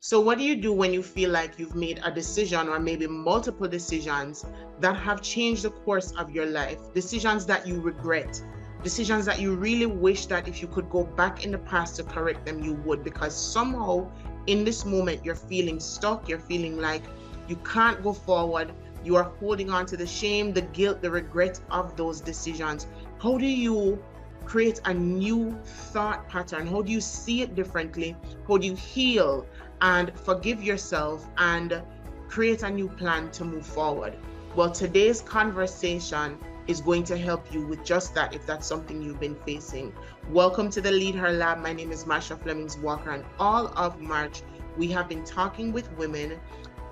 So what do you do when you feel like you've made a decision or maybe multiple decisions that have changed the course of your life? Decisions that you regret, decisions that you really wish that if you could go back in the past to correct them, you would, because somehow in this moment you're feeling stuck, you're feeling like you can't go forward, you are holding on to the shame, the guilt, the regret of those decisions. How do you create a new thought pattern? How do you see it differently? How do you heal and forgive yourself and create a new plan to move forward? Well, today's conversation is going to help you with just that if that's something you've been facing. Welcome to the Lead Her Lab. My name is Marsha Flemings Walker, and all of March we have been talking with women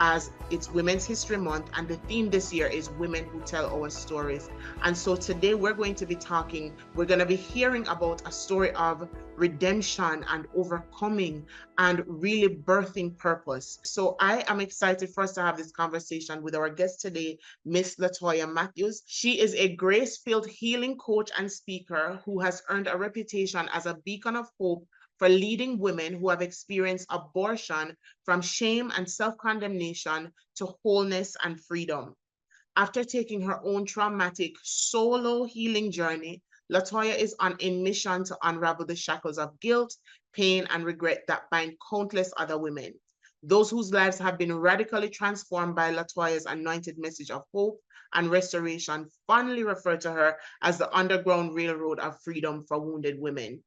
as it's Women's History Month, and the theme this year is Women Who Tell Our Stories. And so today we're going to be hearing about a story of redemption and overcoming and really birthing purpose. So I am excited for us to have this conversation with our guest today, Miss Latoya Matthews. She is a grace-filled healing coach and speaker who has earned a reputation as a beacon of hope for leading women who have experienced abortion from shame and self-condemnation to wholeness and freedom. After taking her own traumatic solo healing journey, Latoya is on a mission to unravel the shackles of guilt, pain, and regret that bind countless other women. Those whose lives have been radically transformed by Latoya's anointed message of hope and restoration fondly refer to her as the Underground Railroad of freedom for wounded women.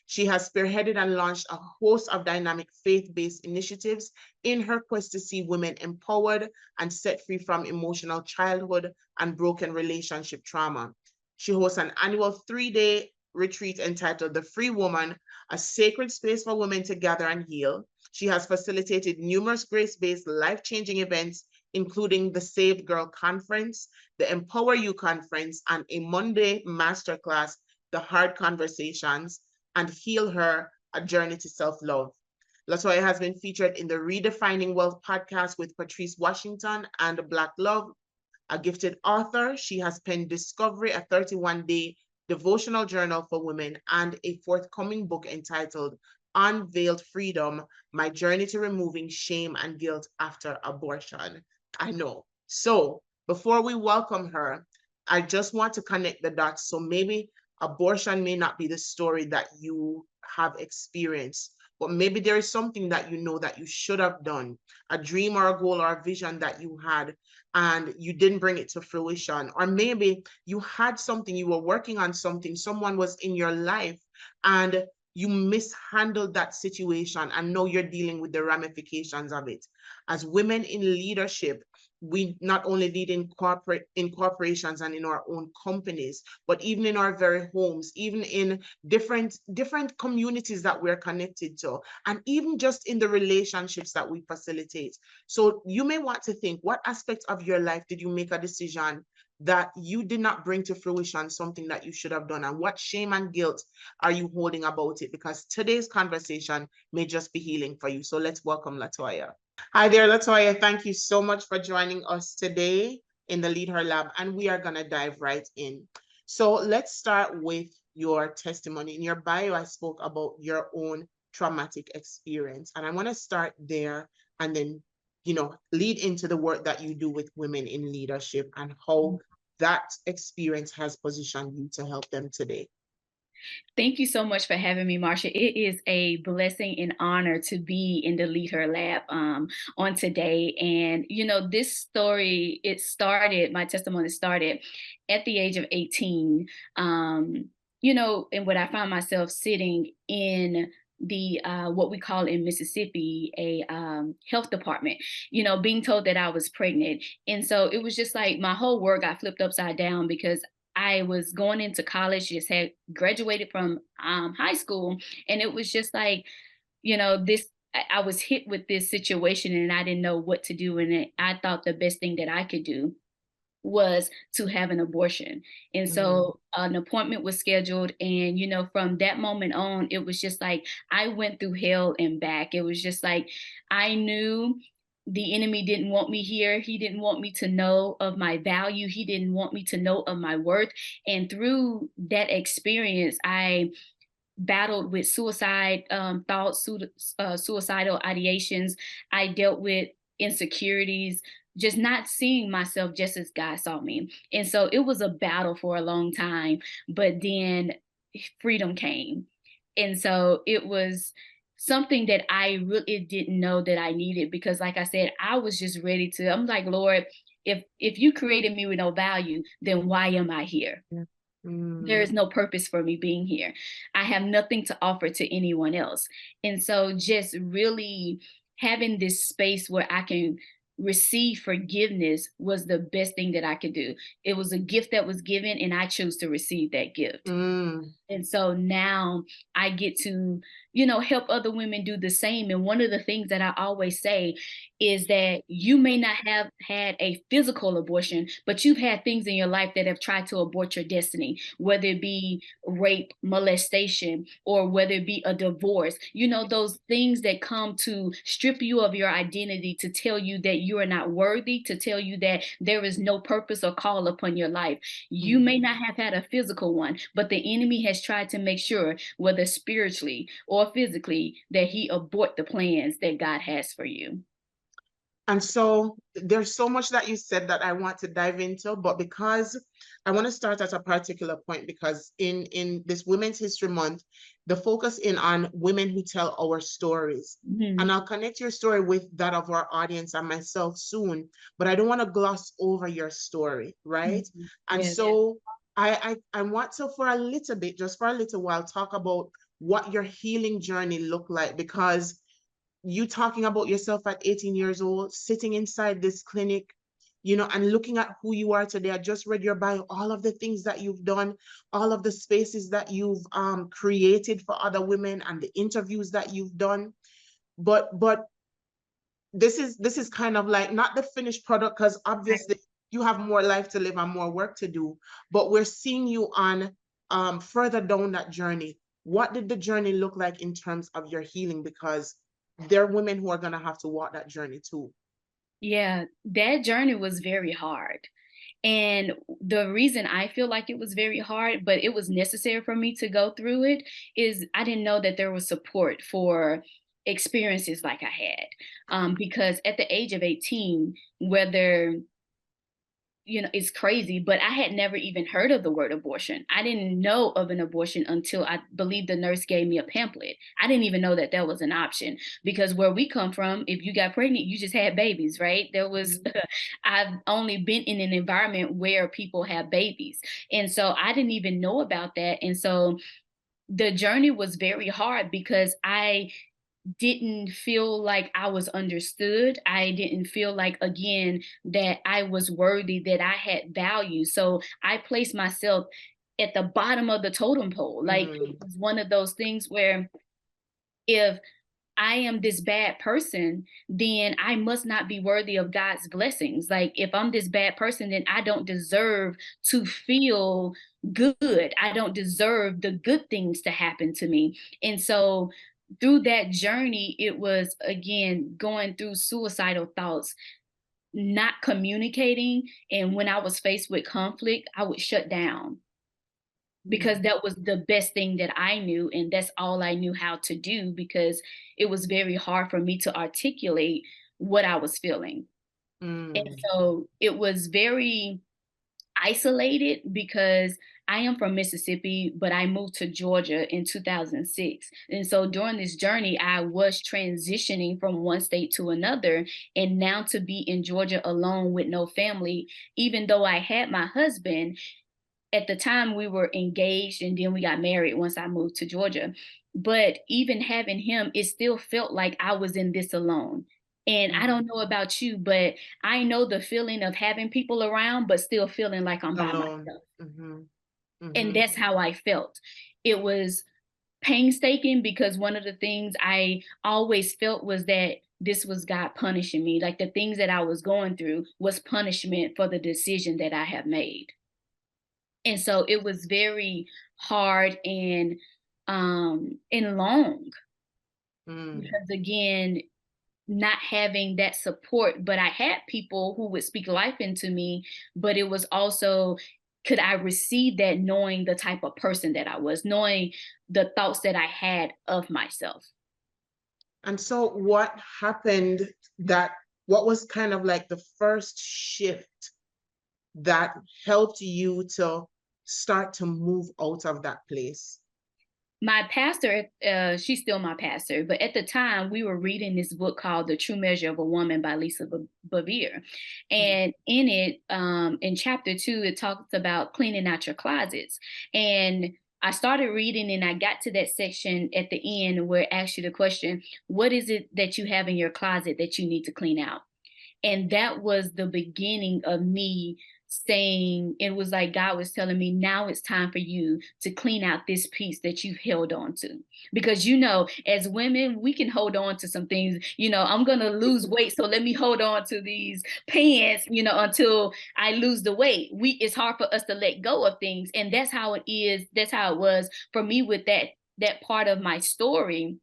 She has spearheaded and launched a host of dynamic faith-based initiatives in her quest to see women empowered and set free from emotional childhood and broken relationship trauma. She hosts an annual 3-day retreat entitled The Free Woman, a sacred space for women to gather and heal. She has facilitated numerous grace-based life-changing events, including the Saved Girl Conference, the Empower You Conference, and a Monday masterclass, The Hard Conversations, and Heal Her, A Journey to Self-Love. Latoya has been featured in the Redefining Wealth podcast with Patrice Washington and Black Love. A gifted author, she has penned Discovery, a 31-day devotional journal for women, and a forthcoming book entitled Unveiled Freedom, My Journey to Removing Shame and Guilt After Abortion. I know. So before we welcome her, I just want to connect the dots. So maybe abortion may not be the story that you have experienced, but maybe there is something that you know that you should have done, a dream or a goal or a vision that you had, and you didn't bring it to fruition. Or maybe you had something, you were working on something, someone was in your life, and you mishandled that situation, and now you're dealing with the ramifications of it. As women in leadership, we not only lead in corporations and in our own companies, but even in our very homes, even in different communities that we're connected to, and even just in the relationships that we facilitate. So you may want to think, what aspect of your life did you make a decision that you did not bring to fruition, something that you should have done, and what shame and guilt are you holding about it? Because today's conversation may just be healing for you. So let's welcome Latoya. Hi there, Latoya. Thank you so much for joining us today in the Lead Her Lab, and we are going to dive right in. So let's start with your testimony. In your bio, I spoke about your own traumatic experience, and I want to start there and then, lead into the work that you do with women in leadership and how that experience has positioned you to help them today. Thank you so much for having me, Marsha. It is a blessing and honor to be in the Lead Her Lab on today. And, this story, my testimony started at the age of 18. And when I found myself sitting in the what we call in Mississippi a health department, being told that I was pregnant. And so it was just like my whole world got flipped upside down because I was going into college, just had graduated from high school. And it was just like, I was hit with this situation and I didn't know what to do. And I thought the best thing that I could do was to have an abortion. And so an appointment was scheduled. And, from that moment on, it was just like I went through hell and back. It was just like I knew the enemy didn't want me here. He didn't want me to know of my value. He didn't want me to know of my worth. And through that experience, I battled with suicide thoughts, suicidal ideations. I dealt with insecurities, just not seeing myself just as God saw me. And so it was a battle for a long time, but then freedom came. And so it was something that I really didn't know that I needed, because like I said, I was just ready to, I'm like, Lord, if you created me with no value, then why am I here? Yeah. There Mm. is no purpose for me being here. I have nothing to offer to anyone else. And so just really having this space where I can receive forgiveness was the best thing that I could do. It was a gift that was given, and I chose to receive that gift. Mm. And so now I get to, help other women do the same. And one of the things that I always say is that you may not have had a physical abortion, but you've had things in your life that have tried to abort your destiny, whether it be rape, molestation, or whether it be a divorce. Those things that come to strip you of your identity, to tell you that you are not worthy, to tell you that there is no purpose or call upon your life. You Mm. may not have had a physical one, but the enemy has tried to make sure, whether spiritually or physically, that he abort the plans that God has for you. And so there's so much that you said that I want to dive into, but because I want to start at a particular point, because in this Women's History Month, the focus in on women who tell our stories. And Mhm. I'll connect your story with that of our audience and myself soon, but I don't want to gloss over your story, right? Mhm. And Yes. so I want to, for a little bit, just for a little while, talk about what your healing journey looked like, because you talking about yourself at 18 years old, sitting inside this clinic, and looking at who you are today. I just read your bio, all of the things that you've done, all of the spaces that you've created for other women, and the interviews that you've done. But this is kind of like not the finished product, because obviously you have more life to live and more work to do. But we're seeing you on further down that journey. What did the journey look like in terms of your healing? Because there are women who are going to have to walk that journey too. Yeah, that journey was very hard. And the reason I feel like it was very hard, but it was necessary for me to go through it, is I didn't know that there was support for experiences like I had. Because at the age of 18, whether it's crazy, but I had never even heard of the word abortion. I didn't know of an abortion until I believe the nurse gave me a pamphlet. I didn't even know that that was an option, because where we come from, if you got pregnant, you just had babies, right? There was, Mhm. I've only been in an environment where people have babies. And so I didn't even know about that. And so the journey was very hard, because I didn't feel like I was understood. I didn't feel like, again, that I was worthy, that I had value. So I placed myself at the bottom of the totem pole. Like, it Mm. was one of those things where, if I am this bad person, then I must not be worthy of God's blessings. Like, if I'm this bad person, then I don't deserve to feel good. I don't deserve the good things to happen to me. And so through that journey, it was, again, going through suicidal thoughts, not communicating. And when I was faced with conflict, I would shut down, because Mm. that was the best thing that I knew, and that's all I knew how to do, because it was very hard for me to articulate what I was feeling. And Mm. so it was very isolated, because I am from Mississippi, but I moved to Georgia in 2006. And so during this journey, I was transitioning from one state to another. And now to be in Georgia alone with no family, even though I had my husband, at the time we were engaged, and then we got married once I moved to Georgia. But even having him, it still felt like I was in this alone. And I Mm. don't know about you, but I know the feeling of having people around, but still feeling like I'm by Alone. myself. Hmm. And Hmm. that's how I felt. It was painstaking, because one of the things I always felt was that this was God punishing me. Like, the things that I was going through was punishment for the decision that I have made. And so it was very hard and long, Mm. because, again, not having that support. But I had people who would speak life into me, but it was also could I receive that knowing the type of person that I was, knowing the thoughts that I had of myself? And so what happened that, what was kind of like the first shift that helped you to start to move out of that place? My pastor, she's still my pastor, but at the time we were reading this book called The True Measure of a Woman by Lisa Bevere. And in it, in chapter 2, it talks about cleaning out your closets. And I started reading and I got to that section at the end where it asks you the question, what is it that you have in your closet that you need to clean out? And that was the beginning of me saying, it was like God was telling me, now it's time for you to clean out this piece that you've held on to. Because, as women, we can hold on to some things. I'm going to lose weight, so let me hold on to these pants, until I lose the weight. It's hard for us to let go of things. And that's how it is. That's how it was for me with that part of my story.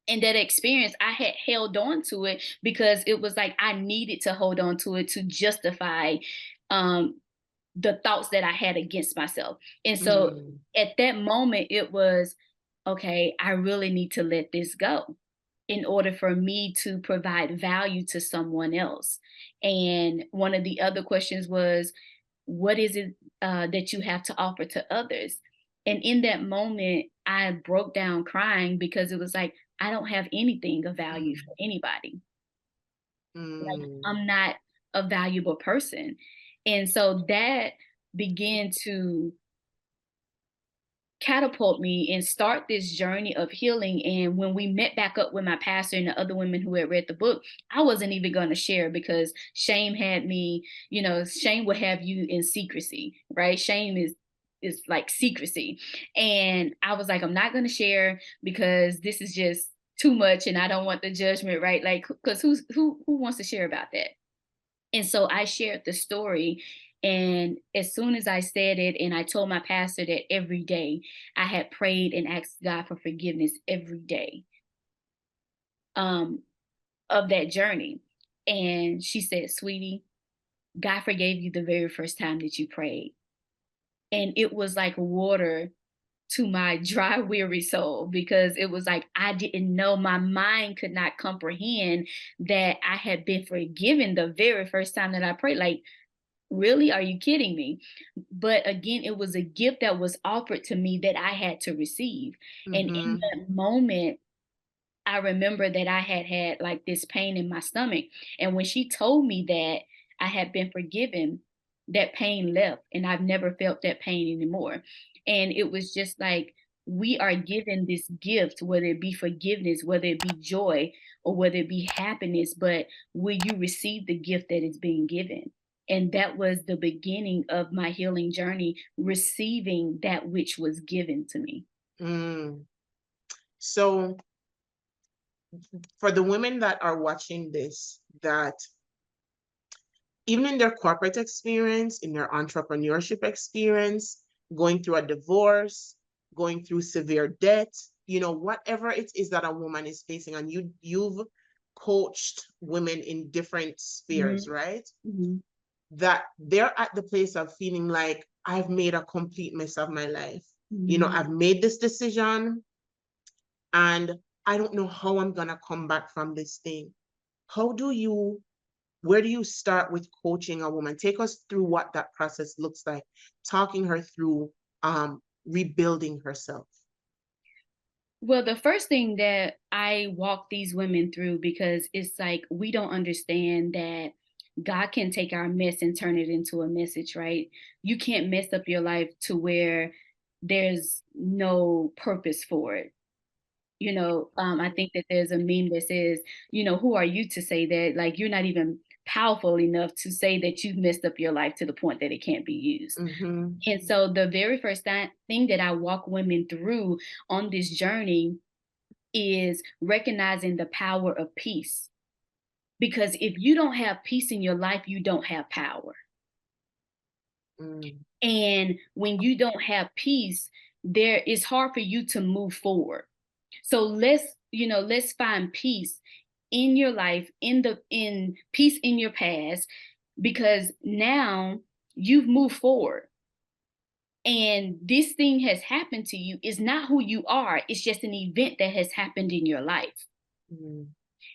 And that experience, I had held on to it because it was like I needed to hold on to it to justify um, the thoughts that I had against myself. And so at that moment, it was, okay, I really need to let this go in order for me to provide value to someone else. And one of the other questions was, what is it that you have to offer to others? And in that moment, I broke down crying because it was like, I don't have anything of value for anybody. Like, Mm. I'm not a valuable person. And so that began to catapult me and start this journey of healing. And when we met back up with my pastor and the other women who had read the book, I wasn't even going to share because shame had me, shame would have you in secrecy, right? Shame is like secrecy. And I was like, I'm not going to share because this is just too much and I don't want the judgment, right? Like, because who wants to share about that? And so I shared the story. And as soon as I said it, and I told my pastor that every day I had prayed and asked God for forgiveness every day um, of that journey. And she said, sweetie, God forgave you the very first time that you prayed. And it was like water to my dry, weary soul because it was like I didn't know, my mind could not comprehend that I had been forgiven the very first time that I prayed. Like, really? Are you kidding me? But again, it was a gift that was offered to me that I had to receive. And in Mm-hmm. that moment, I remember that I had like this pain in my stomach. And when she told me that I had been forgiven, that pain left. And I've never felt that pain anymore. And it was just like, we are given this gift, whether it be forgiveness, whether it be joy, or whether it be happiness. But will you receive the gift that is being given? And that was the beginning of my healing journey, receiving that which was given to me. Mm. So for the women that are watching this, that even in their corporate experience, in their entrepreneurship experience, going through a divorce, going through severe debt, whatever it is that a woman is facing, and you've coached women in different spheres, Mhm. right? Mhm. That they're at the place of feeling like I've made a complete mess of my life. Mhm. I've made this decision and I don't know how I'm gonna come back from this thing. How do you where do you start with coaching a woman? Take us through what that process looks like, talking her through rebuilding herself. Well, the first thing that I walk these women through, because it's like we don't understand that God can take our mess and turn it into a message, right? You can't mess up your life to where there's no purpose for it. I think that there's a meme that says, who are you to say that? Like, you're not even powerful enough to say that you've messed up your life to the point that it can't be used. Mm-hmm. And so the very first thing that I walk women through on this journey is recognizing the power of peace. Because if you don't have peace in your life, you don't have power. Mm. And when you don't have peace, it's hard for you to move forward. So let's find peace in your life, in peace in your past, because now you've moved forward. And this thing has happened to you is not who you are. It's just an event that has happened in your life. Mm.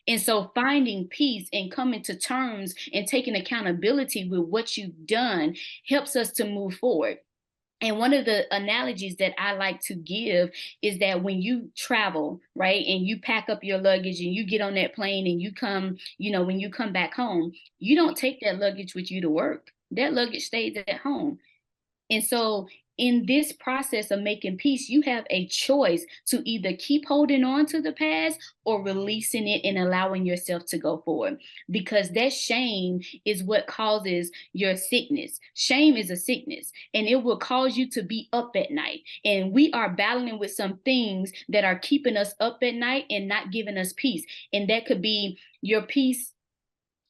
And so finding peace and coming to terms and taking accountability with what you've done helps us to move forward. And one of the analogies that I like to give is that when you travel, right, and you pack up your luggage and you get on that plane and you come, when you come back home, you don't take that luggage with you to work. That luggage stays at home. And so, in this process of making peace, you have a choice to either keep holding on to the past or releasing it and allowing yourself to go forward. Because that shame is what causes your sickness. Shame is a sickness and it will cause you to be up at night. And we are battling with some things that are keeping us up at night and not giving us peace. And that could be your peace.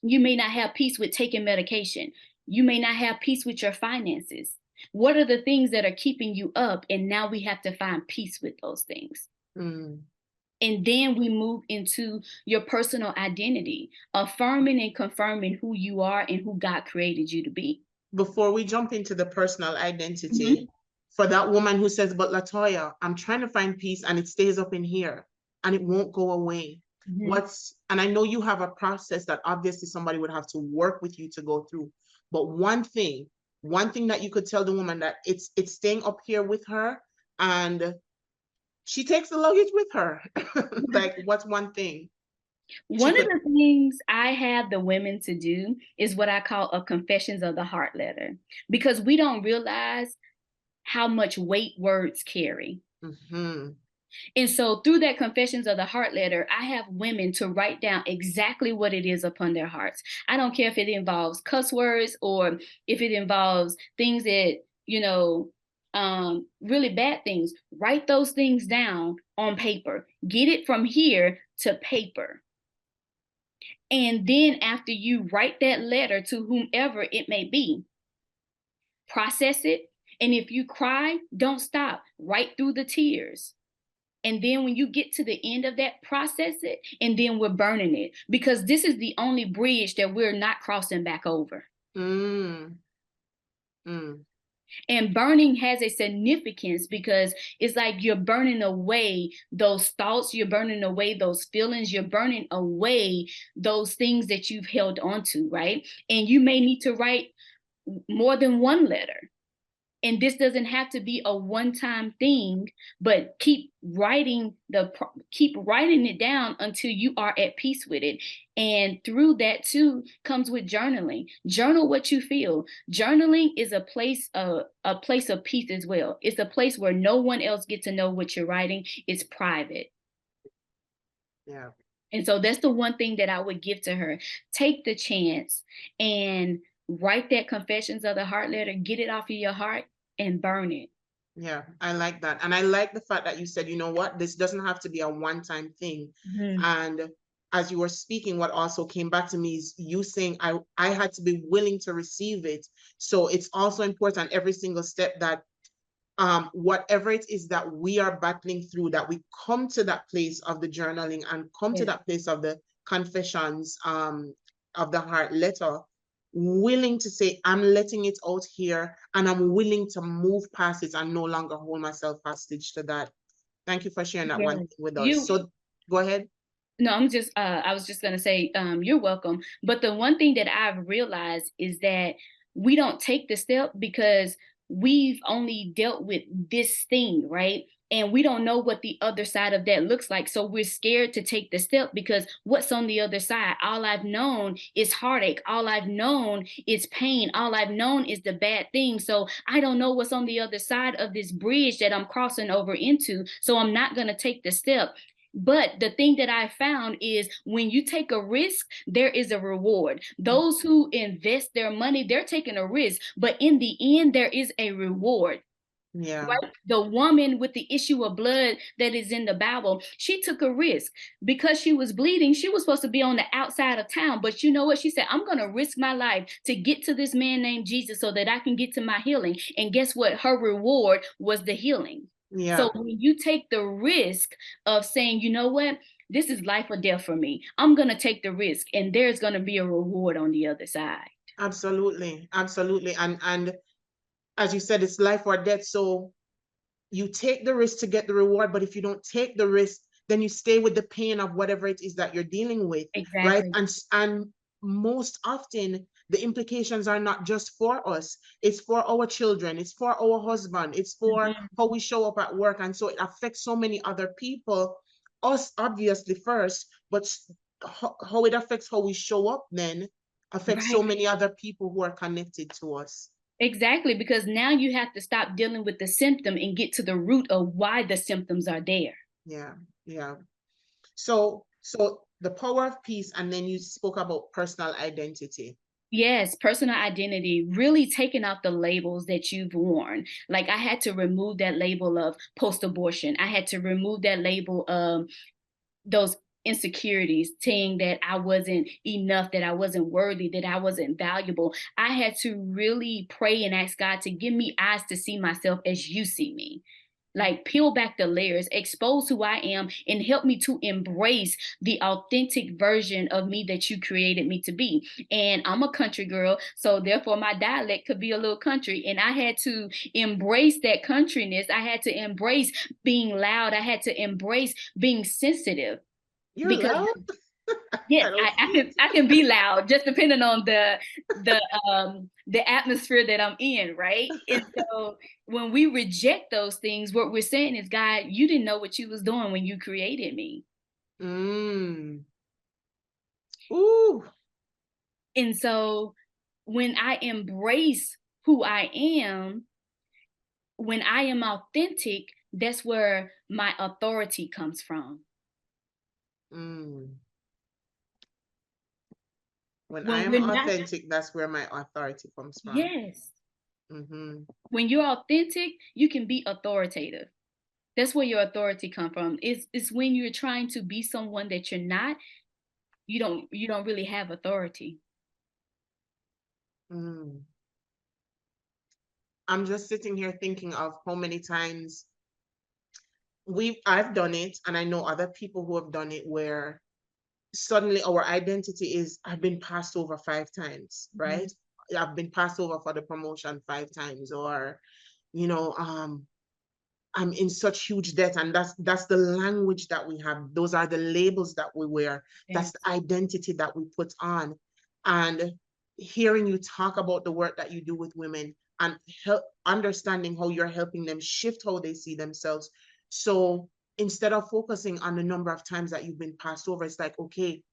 You may not have peace with taking medication. You may not have peace with your finances. What are the things that are keeping you up? And now we have to find peace with those things. Mm. And then we move into your personal identity, affirming and confirming who you are and who God created you to be. Before we jump into the personal identity, Mm-hmm. for that woman who says, but Latoya, I'm trying to find peace and it stays up in here and it won't go away. Mm-hmm. And I know you have a process that obviously somebody would have to work with you to go through. But one thing that you could tell the woman that it's staying up here with her and she takes the luggage with her. Like, what's one thing she One of could? the things I have the women to do is what I call a confessions of the heart letter, because we don't realize how much weight words carry. Mm-hmm. And so through that confessions of the heart letter, I have women to write down exactly what it is upon their hearts. I don't care if it involves cuss words or if it involves things that, really bad things. Write those things down on paper. Get it from here to paper. And then after you write that letter to whomever it may be, process it. And if you cry, don't stop. Write through the tears. And then when you get to the end of that, process it, and then we're burning it, because this is the only bridge that we're not crossing back over. Mm. Mm. And burning has a significance because it's like you're burning away those thoughts, you're burning away those feelings, you're burning away those things that you've held onto, right? And you may need to write more than one letter. And this doesn't have to be a one-time thing, but keep writing it down until you are at peace with it. And through that too comes with journaling. Journal what you feel. Journaling is a place of peace as well. It's a place where no one else gets to know what you're writing. It's private. Yeah. And so that's the one thing that I would give to her. Take the chance and write that confessions of the heart letter, get it off of your heart and burn it. Yeah, I like that. And I like the fact that you said, you know what, this doesn't have to be a one-time thing. Mm-hmm. And as you were speaking, what also came back to me is you saying I had to be willing to receive it. So it's also important every single step that whatever it is that we are battling through, that we come to that place of the journaling and come to that place of the confessions of the heart letter, willing to say, I'm letting it out here and I'm willing to move past it and no longer hold myself hostage to that. Thank you for sharing that one thing with us. So go ahead. No, I was just gonna say, you're welcome. But the one thing that I've realized is that we don't take the step because we've only dealt with this thing, right? And we don't know what the other side of that looks like. So we're scared to take the step because what's on the other side? All I've known is heartache. All I've known is pain. All I've known is the bad thing. So I don't know what's on the other side of this bridge that I'm crossing over into. So I'm not going to take the step. But the thing that I found is when you take a risk, there is a reward. Those who invest their money, they're taking a risk, but in the end, there is a reward. Yeah. Right? The woman with the issue of blood that is in the Bible, she took a risk because she was bleeding. She was supposed to be on the outside of town, but you know what? She said, I'm going to risk my life to get to this man named Jesus so that I can get to my healing. And guess what? Her reward was the healing. Yeah. So when you take the risk of saying, you know what, this is life or death for me, I'm going to take the risk and there's going to be a reward on the other side. Absolutely. Absolutely. And as you said, it's life or death. So you take the risk to get the reward, but if you don't take the risk, then you stay with the pain of whatever it is that you're dealing with, right? Exactly. And most often the implications are not just for us, it's for our children, it's for our husband, it's for Mhm. how we show up at work, and so it affects so many other people, us obviously first, but how it affects how we show up then affects so Right. many other people who are connected to us. Exactly, because now you have to stop dealing with the symptom and get to the root of why the symptoms are there. Yeah, yeah. So the power of peace, and then you spoke about personal identity. Yes, personal identity, really taking off the labels that you've worn. Like I had to remove that label of post abortion. I had to remove that label of those insecurities, saying that I wasn't enough, that I wasn't worthy, that I wasn't valuable. I had to really pray and ask God to give me eyes to see myself as you see me. Like peel back the layers, expose who I am, and help me to embrace the authentic version of me that you created me to be. And I'm a country girl, so therefore my dialect could be a little country. And I had to embrace that countryness. I had to embrace being loud. I had to embrace being sensitive You're because loud. yes, I don't I see can it. I can be loud just depending on the atmosphere that I'm in, right? And so when we reject those things, what we're saying is, God, you didn't know what you was doing when you created me. Mm. Ooh. And so when I embrace who I am, when I am authentic, that's where my authority comes from. Mm. When I When am we're not, authentic, that's where my authority comes from. yes, Mm-hmm. when you're authentic, you can be authoritative. That's where your authority come from. It's when you're trying to be someone that you're not, you don't really have authority. Mm. I'm just sitting here thinking of how many times I've done it, and I know other people who have done it, where suddenly our identity is, I've been passed over 5 times, Mhm. right? I've been passed over for the promotion 5 times, or you know, I'm in such huge debt, and that's the language that we have. Those are the labels that we wear. That's Yes, the identity that we put on. And hearing you talk about the work that you do with women, and help understanding how you're helping them shift how they see themselves. So instead of focusing on the number of times that you've been passed over, it's like, okay,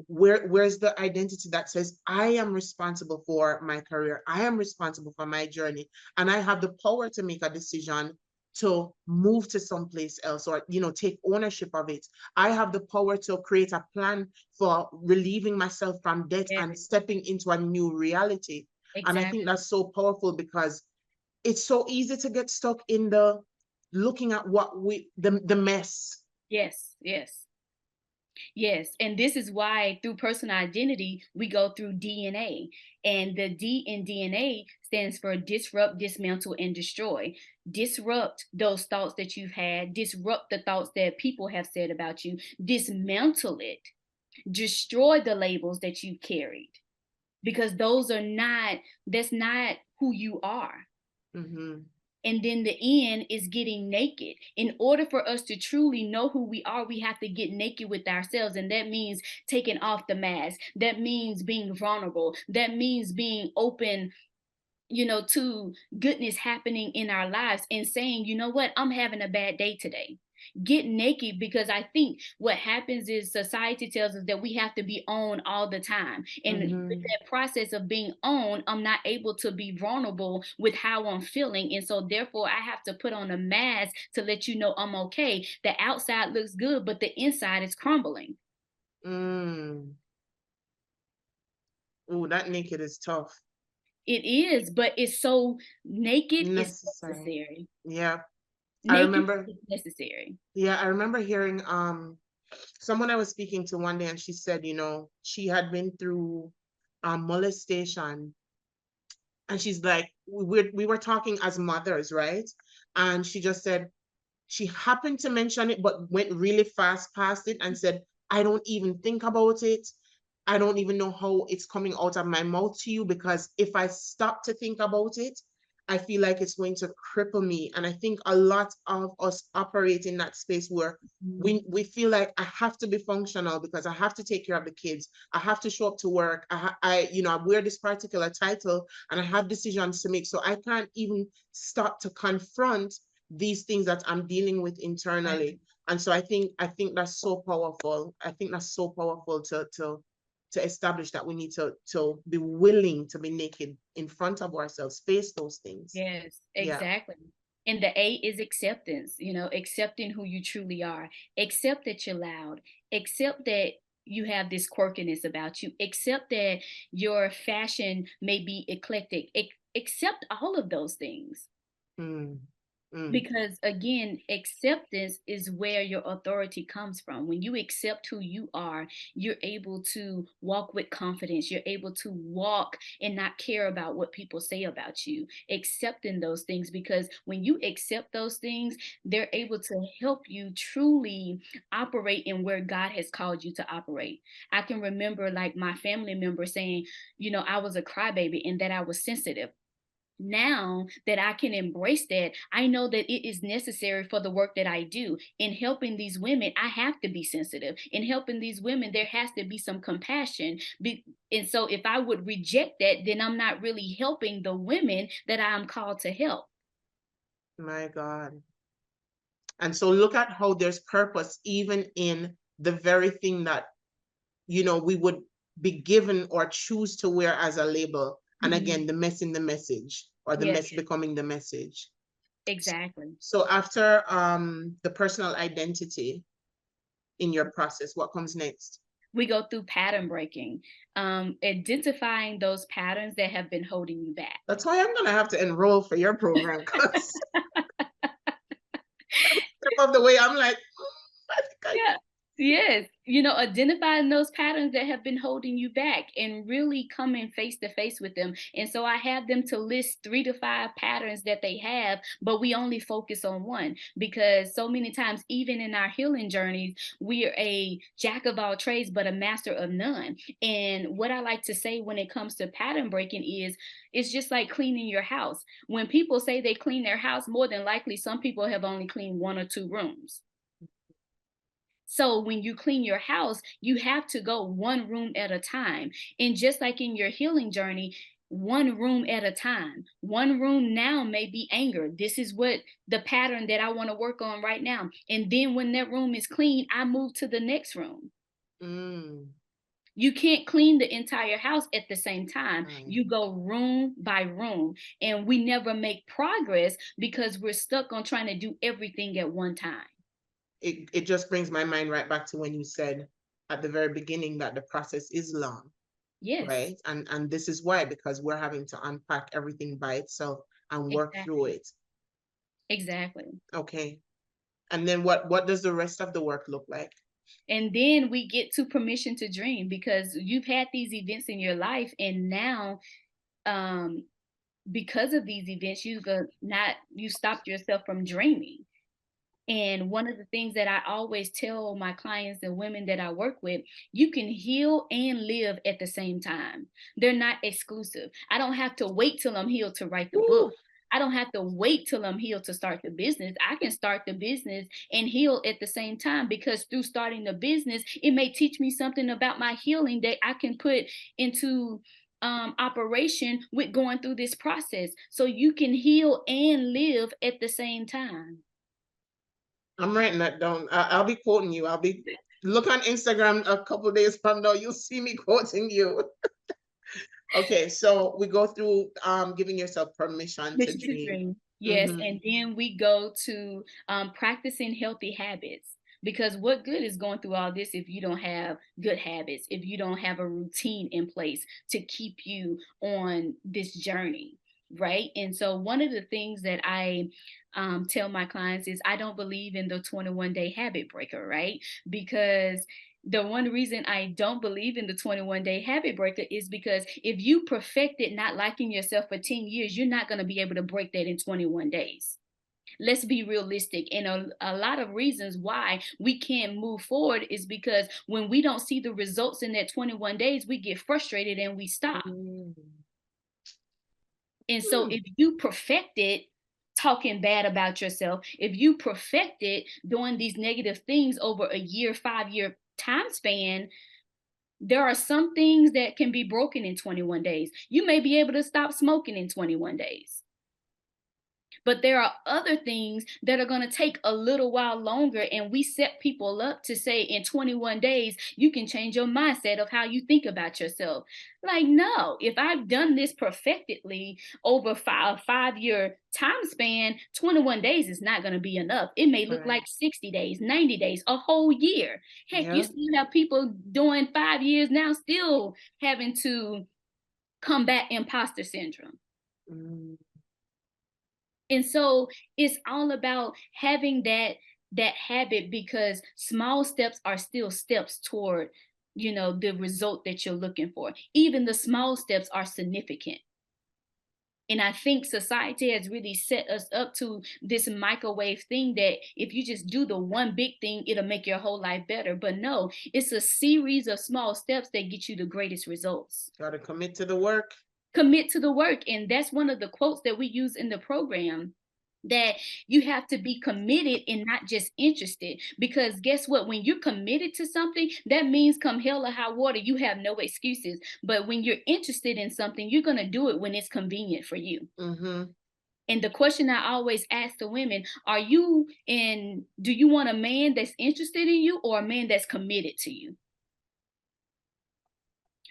where's the identity that says I am responsible for my career, I am responsible for my journey, and I have the power to make a decision to move to someplace else, or take ownership of it. I have the power to create a plan for relieving myself from debt yes, and stepping into a new reality. And I think exactly. that's so powerful, because it's so easy to get stuck in the looking at what the mess. Yes, yes. Yes, and this is why through personal identity, we go through DNA. And the D in DNA stands for disrupt, dismantle, and destroy. Disrupt those thoughts that you've had, disrupt the thoughts that people have said about you, dismantle it, destroy the labels that you carried, because that's not who you are. Mm-hmm. And then the end is getting naked. In order for us to truly know who we are, we have to get naked with ourselves. And that means taking off the mask. That means being vulnerable. That means being open, to goodness happening in our lives and saying, you know what, I'm having a bad day today. Get naked, because I think what happens is society tells us that we have to be on all the time. And with Mm-hmm. that process of being on, I'm not able to be vulnerable with how I'm feeling. And so therefore I have to put on a mask to let you know I'm okay. The outside looks good, but the inside is crumbling. Mm. Oh, that naked is tough. It is, but it's so naked is Necessary. necessary. Yeah. I Naked remember, is necessary. yeah, I remember hearing someone I was speaking to one day, and she said, she had been through molestation, and she's like, we were talking as mothers, right? And she just said she happened to mention it, but went really fast past it and said, I don't even think about it. I don't even know how it's coming out of my mouth to you, because if I stop to think about it, I feel like it's going to cripple me. And I think a lot of us operate in that space where we feel like I have to be functional because I have to take care of the kids. I have to show up to work. I wear this particular title and I have decisions to make. So I can't even stop to confront these things that I'm dealing with internally. And so I think that's so powerful. I think that's so powerful to establish that we need to be willing to be naked in front of ourselves, face those things. Yes, Yeah. exactly. And the A is acceptance, accepting who you truly are. Accept that you're loud. Accept that you have this quirkiness about you. Accept that your fashion may be eclectic. Accept all of those things. Mm. Mm. Because again, acceptance is where your authority comes from. When you accept who you are, you're able to walk with confidence. You're able to walk and not care about what people say about you. Accepting those things, because when you accept those things, they're able to help you truly operate in where God has called you to operate. I can remember like my family member saying, I was a crybaby and that I was sensitive. Now that I can embrace that, I know that it is necessary for the work that I do. In helping these women, I have to be sensitive. In helping these women, there has to be some compassion. And so if I would reject that, then I'm not really helping the women that I'm called to help. My God. And so look at how there's purpose even in the very thing that, we would be given or choose to wear as a label. And again, the mess in the message, or the Yes, mess becoming the message. exactly. So after the personal identity in your process, what comes next? We go through pattern breaking, identifying those patterns that have been holding you back. That's why I'm gonna have to enroll for your program, because of the way I'm like, I think I Yeah. Yes. Identifying those patterns that have been holding you back and really coming face to face with them. And so I have them to list 3 to 5 patterns that they have, but we only focus on one, because so many times, even in our healing journeys, we are a jack of all trades, but a master of none. And what I like to say when it comes to pattern breaking is, it's just like cleaning your house. When people say they clean their house, more than likely, some people have only cleaned 1 or 2 rooms. So when you clean your house, you have to go one room at a time. And just like in your healing journey, one room at a time. One room now may be anger. This is what the pattern that I want to work on right now. And then when that room is clean, I move to the next room. Mm, You can't clean the entire house at the same time. right. You go room by room, and we never make progress because we're stuck on trying to do everything at one time. It just brings my mind right back to when you said at the very beginning that the process is long, Yes, right? And this is why, because we're having to unpack everything by itself and work through exactly. it. Exactly. Okay. And then what does the rest of the work look like? And then we get to permission to dream, because you've had these events in your life, and now, um because of these events, you stopped yourself from dreaming. And one of the things that I always tell my clients and women that I work with, you can heal and live at the same time. They're not exclusive. I don't have to wait till I'm healed to write the Woo! book. I don't have to wait till I'm healed to start the business. I can start the business and heal at the same time, because through starting the business, it may teach me something about my healing that I can put into operation with going through this process. So you can heal and live at the same time. I'm writing that down. I'll be quoting you. I'll be look on Instagram a couple days from now. You'll see me quoting you. Okay, so we go through giving yourself permission to Mission to dream. dream. Yes, Mm-hmm. and then we go to practicing healthy habits. Because what good is going through all this if you don't have good habits, if you don't have a routine in place to keep you on this journey, right? And so one of the things that I tell my clients is, I don't believe in the 21-day habit breaker, right? Because the one reason I don't believe in the 21-day habit breaker is because if you perfected not liking yourself for 10 years, you're not going to be able to break that in 21 days. Let's be realistic. And a lot of reasons why we can't move forward is because when we don't see the results in that 21 days, we get frustrated and we stop. Mm. And so if you perfect it talking bad about yourself, if you perfect it doing these negative things over a year, 5 year time span, there are some things that can be broken in 21 days. You may be able to stop smoking in 21 days. But there are other things that are going to take a little while longer. And we set people up to say in 21 days, you can change your mindset of how you think about yourself. Like, no, if I've done this perfectly over a 5 year time span, 21 days is not going to be enough. It may look like 60 days, 90 days, a whole year. Heck, you still have people doing 5 years now, still having to combat imposter syndrome. And so it's all about having that habit, because small steps are still steps toward, the result that you're looking for. Even the small steps are significant. And I think society has really set us up to this microwave thing that if you just do the one big thing, it'll make your whole life better. But no, it's a series of small steps that get you the greatest results. Got to commit to the work. Commit to the work. And that's one of the quotes that we use in the program, that you have to be committed and not just interested. Because guess what? When you're committed to something, that means come hell or high water, you have no excuses. But when you're interested in something, you're going to do it when it's convenient for you. And the question I always ask the women, do you want a man that's interested in you or a man that's committed to you?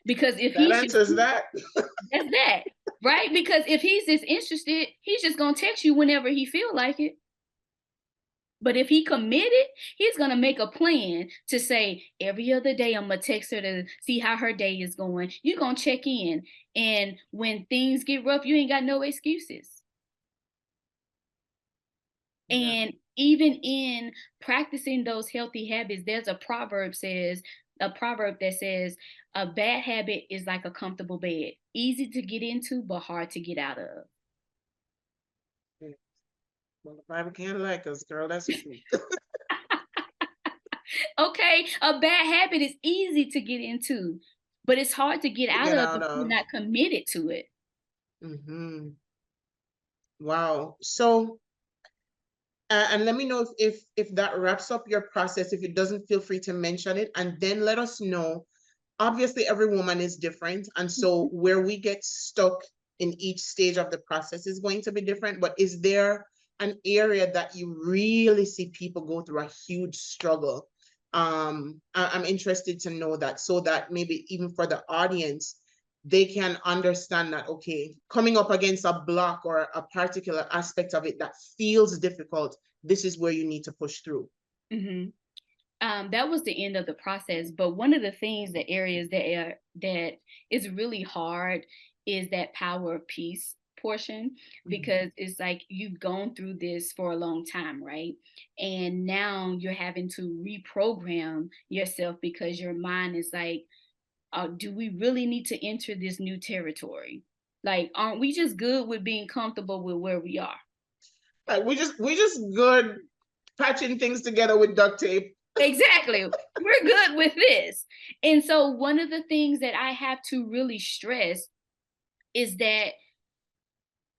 Because if that answers that. That's that, right? Because if he's just interested, he's just gonna text you whenever he feel like it. But if he committed, he's gonna make a plan to say, every other day I'm gonna text her to see how her day is going. You're gonna check in. And when things get rough, you ain't got no excuses. And even in practicing those healthy habits, there's a proverb that says, a bad habit is like a comfortable bed, easy to get into, but hard to get out of. Well, the Bible can't like us, girl. That's true. Okay, a bad habit is easy to get into, but it's hard to get out of if you're not committed to it. Wow. So, and let me know if that wraps up your process. If it doesn't, feel free to mention it, and then let us know. Obviously, every woman is different, and so where we get stuck in each stage of the process is going to be different. But is there an area that you really see people go through a huge struggle? I'm interested to know that, so that maybe even for the audience, they can understand that, okay, coming up against a block or a particular aspect of it that feels difficult, this is where you need to push through. That was the end of the process. But one of the things, the areas that is really hard is that power of peace portion, because it's like you've gone through this for a long time, right? And now you're having to reprogram yourself because your mind is like, do we really need to enter this new territory? Like, aren't we just good with being comfortable with where we are? Like, we just good patching things together with duct tape. Exactly. We're good with this. And so one of the things that I have to really stress is that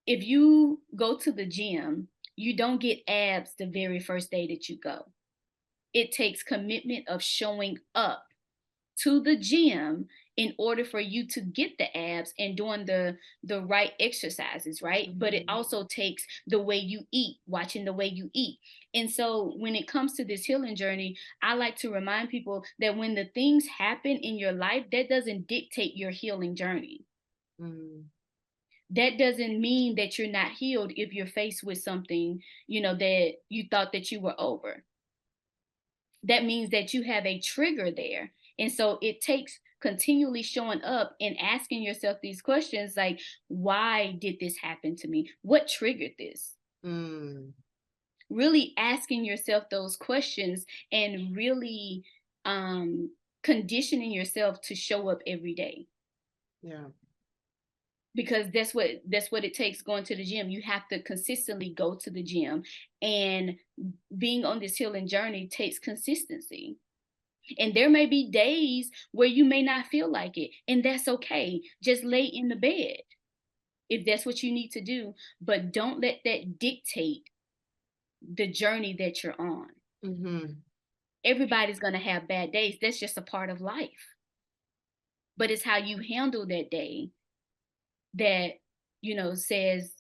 if you go to the gym, you don't get abs the very first day that you go. It takes commitment of showing up to the gym in order for you to get the abs and doing the right exercises, right? But it also takes the way you eat, watching the way you eat. And so when it comes to this healing journey, I like to remind people that when the things happen in your life, that doesn't dictate your healing journey. That doesn't mean that you're not healed if you're faced with something, that you thought that you were over. That means that you have a trigger there. And so it takes continually showing up and asking yourself these questions like, why did this happen to me? What triggered this? Really asking yourself those questions and really conditioning yourself to show up every day. Because that's what it takes going to the gym. You have to consistently go to the gym, and being on this healing journey takes consistency. And there may be days where you may not feel like it, and that's okay. Just lay in the bed. if that's what you need to do, but don't let that dictate the journey that you're on. Mm-hmm. Everybody's going to have bad days. That's just a part of life. But it's how you handle that day that, says,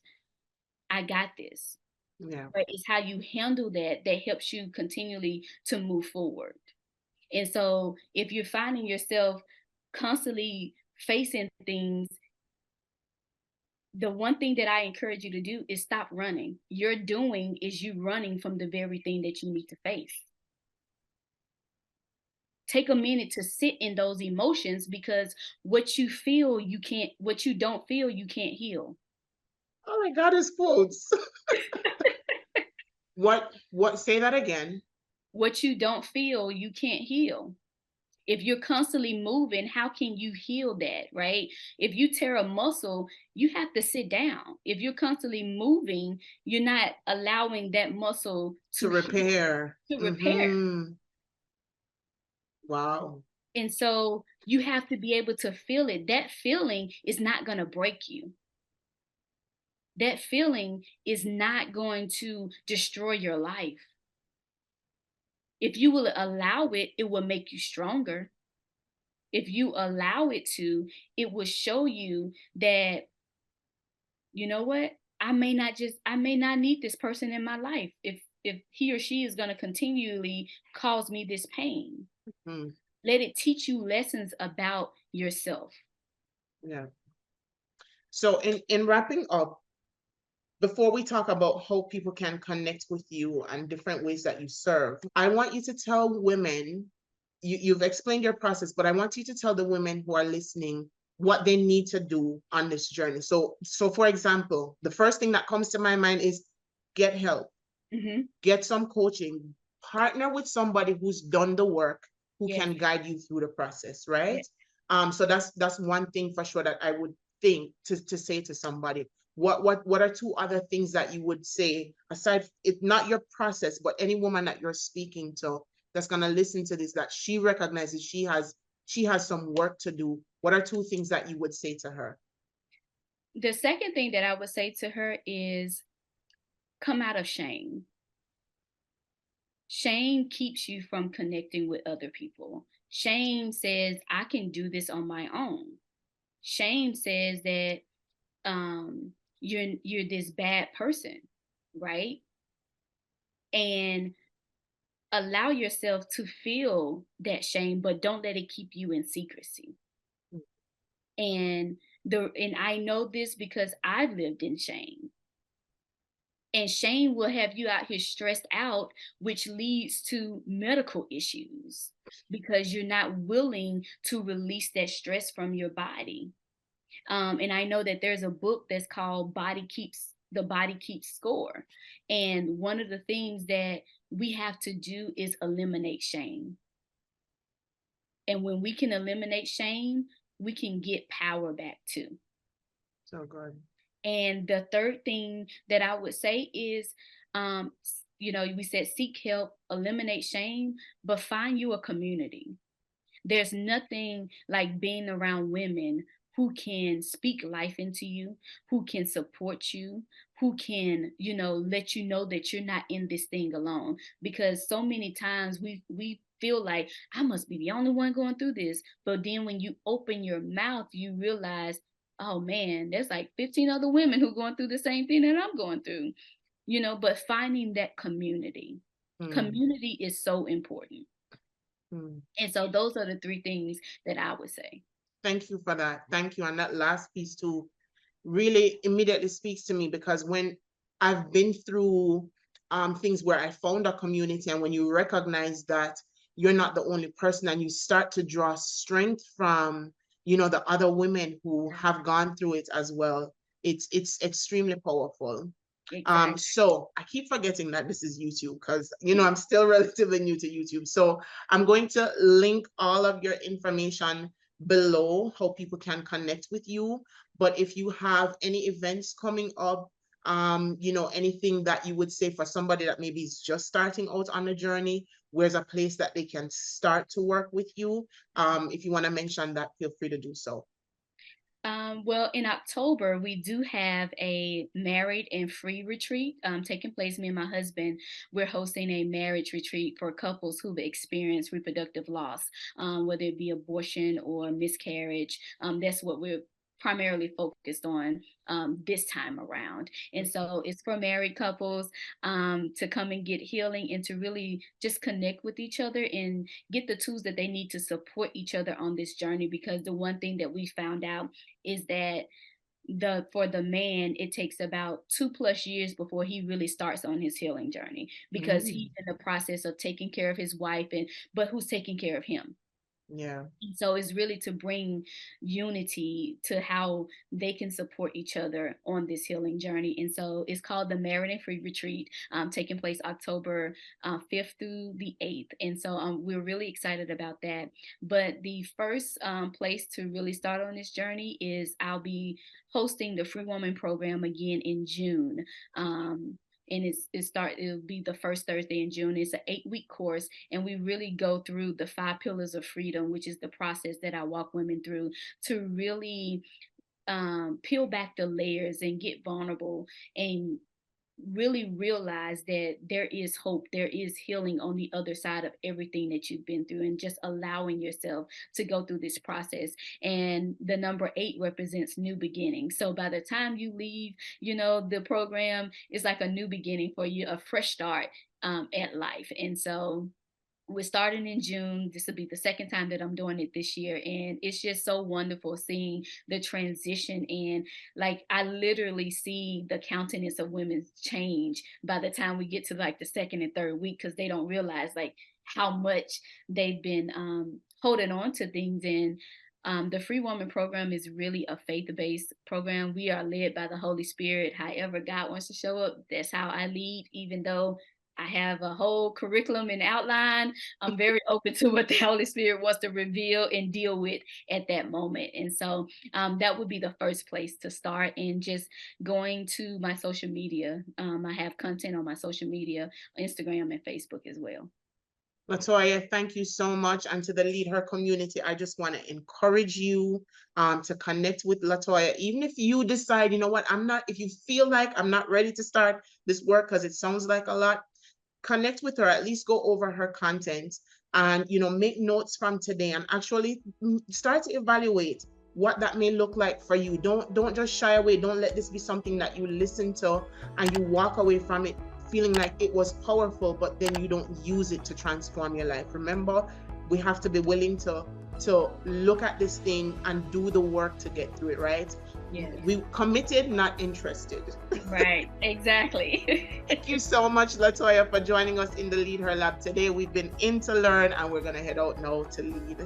I got this. Yeah. But it's how you handle that that helps you continually to move forward. And so if you're finding yourself constantly facing things, the one thing that I encourage you to do is stop running. Your doing is you running from the very thing that you need to face. Take a minute to sit in those emotions, because what you feel, what you don't feel, you can't heal. Oh my God, it's quotes. What, say that again. What you don't feel, you can't heal. If you're constantly moving, how can you heal that, right? If you tear a muscle, you have to sit down. If you're constantly moving, you're not allowing that muscle To to heal, repair. to repair. Mm-hmm. Wow. And so you have to be able to feel it. That feeling is not going to break you. That feeling is not going to destroy your life. If you will allow it, it will make you stronger. If you allow it to, it will show you that, you know what? I may not need this person in my life if he or she is going to continually cause me this pain. Mm. Let it teach you lessons about yourself. Yeah. So in wrapping up, before we talk about how people can connect with you and different ways that you serve, I want you to tell women, you've explained your process, but I want you to tell the women who are listening what they need to do on this journey. So for example, the first thing that comes to my mind is get help, get some coaching, partner with somebody who's done the work, who Yes. can guide you through the process, right? Yes. So that's one thing for sure that I would think to say to somebody. What are two other things that you would say, aside, it's not your process, but any woman that you're speaking to that's going to listen to this, that she recognizes she has some work to do? What are two things that you would say to her? The second thing that I would say to her is come out of shame. Shame keeps you from connecting with other people. Shame says, I can do this on my own. Shame says that you're this bad person, right? And allow yourself to feel that shame, but don't let it keep you in secrecy. And I know this because I've lived in shame. And shame will have you out here stressed out, which leads to medical issues because you're not willing to release that stress from your body. And I know that there's a book that's called The Body Keeps Score. And one of the things that we have to do is eliminate shame. And when we can eliminate shame, we can get power back too. So good. And the third thing that I would say is, we said seek help, eliminate shame, but find you a community. There's nothing like being around women who can speak life into you, who can support you, who can, let you know that you're not in this thing alone. Because so many times we feel like I must be the only one going through this. But then when you open your mouth, you realize, oh man, there's like 15 other women who are going through the same thing that I'm going through. But finding that community. Community is so important. And so those are the three things that I would say. Thank you for that. Thank you. And that last piece too really immediately speaks to me, because when I've been through things where I found a community, and when you recognize that you're not the only person, and you start to draw strength from, the other women who have gone through it as well, it's extremely powerful. Exactly. So I keep forgetting that this is YouTube, because I'm still relatively new to YouTube. So I'm going to link all of your information below, how people can connect with you. But if you have any events coming up, anything that you would say for somebody that maybe is just starting out on the journey, where's a place that they can start to work with you? If you want to mention that, feel free to do so. Well, in October, we do have a married and free retreat taking place. Me and my husband, we're hosting a marriage retreat for couples who've experienced reproductive loss, whether it be abortion or miscarriage. That's what we're primarily focused on this time around. And so it's for married couples to come and get healing and to really just connect with each other and get the tools that they need to support each other on this journey. Because the one thing that we found out is that for the man it takes about 2+ years before he really starts on his healing journey, because he's Mm, in the process of taking care of his wife, and but who's taking care of him? yeah. And so it's really to bring unity to how they can support each other on this healing journey. And so it's called the Merit and Free Retreat, taking place October 5th through the 8th. And so we're really excited about that. But the first place to really start on this journey is I'll be hosting the Free Woman program again in June. And it'll be the first Thursday in June. It's an 8-week course, and we really go through the 5 pillars of freedom, which is the process that I walk women through to really peel back the layers and get vulnerable and really realize that there is hope, there is healing on the other side of everything that you've been through, and just allowing yourself to go through this process. And the number 8 represents new beginnings. So by the time you leave, the program is like a new beginning for you, a fresh start at life. And so we're starting in June. This will be the second time that I'm doing it this year. And it's just so wonderful seeing the transition. And like, I literally see the countenance of women change by the time we get to like the second and third week, because they don't realize like how much they've been holding on to things. And the Free Woman program is really a faith-based program. We are led by the Holy Spirit. However God wants to show up, that's how I lead. Even though I have a whole curriculum and outline, I'm very open to what the Holy Spirit wants to reveal and deal with at that moment. And so that would be the first place to start, and just going to my social media. I have content on my social media, Instagram and Facebook as well. Latoya, thank you so much. And to the Lead Her community, I just want to encourage you to connect with Latoya. Even if you decide, you know what, if you feel like I'm not ready to start this work because it sounds like a lot, connect with her, at least go over her content and, make notes from today and actually start to evaluate what that may look like for you. Don't just shy away. Don't let this be something that you listen to and you walk away from it feeling like it was powerful, but then you don't use it to transform your life. Remember, we have to be willing to look at this thing and do the work to get through it, right? Yeah. We committed, not interested. Right, exactly. Thank you so much, Latoya, for joining us in the Lead Her Lab today. We've been in to learn, and we're going to head out now to lead.